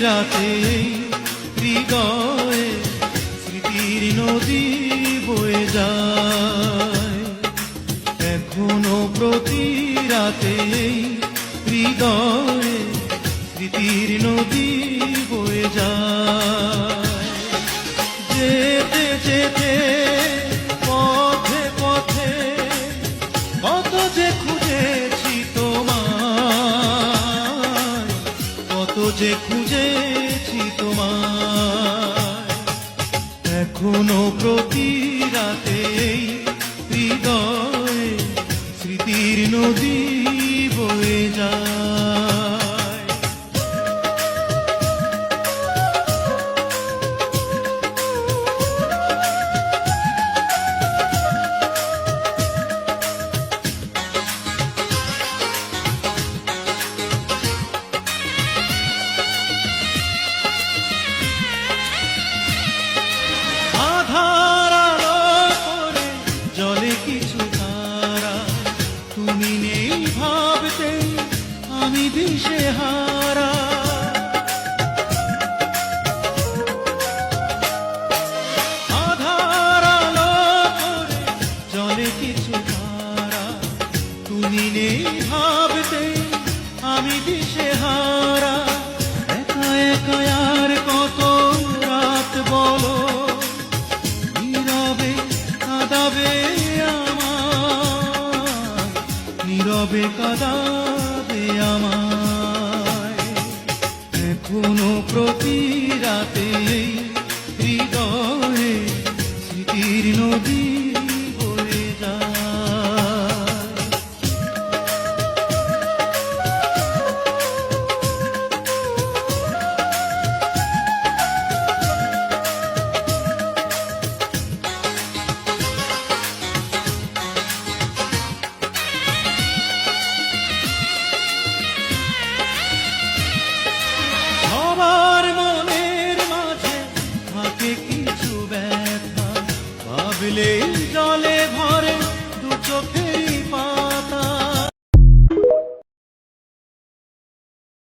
রাতে হৃদয়ে স্মৃতির নদী বয়ে যায়। এখনো প্রতি রাতে হৃদয়ে স্মৃতির নদী বয়ে যায়। যেতে যেতে পথে পথে কত যে খুঁজেছি তোমায়, কত যে খুঁজেছি তোমায়। এখনো প্রতি রাতে হৃদয়ে স্মৃতির নদী বয়ে যায়। কিছু তারা তুমি নেই ভাবতে আমি দিশেহারা। আধার আলো করে জলে কিছু তারা তুমি নেই ভাবতে আমি দিশেহারা। একা একা আর কত রাত বলো নীরবে কাঁদাবে, নীরবে কাঁদাবে আমায়। এখনো প্রতি রাতে হৃদয়ে স্মৃতির নদী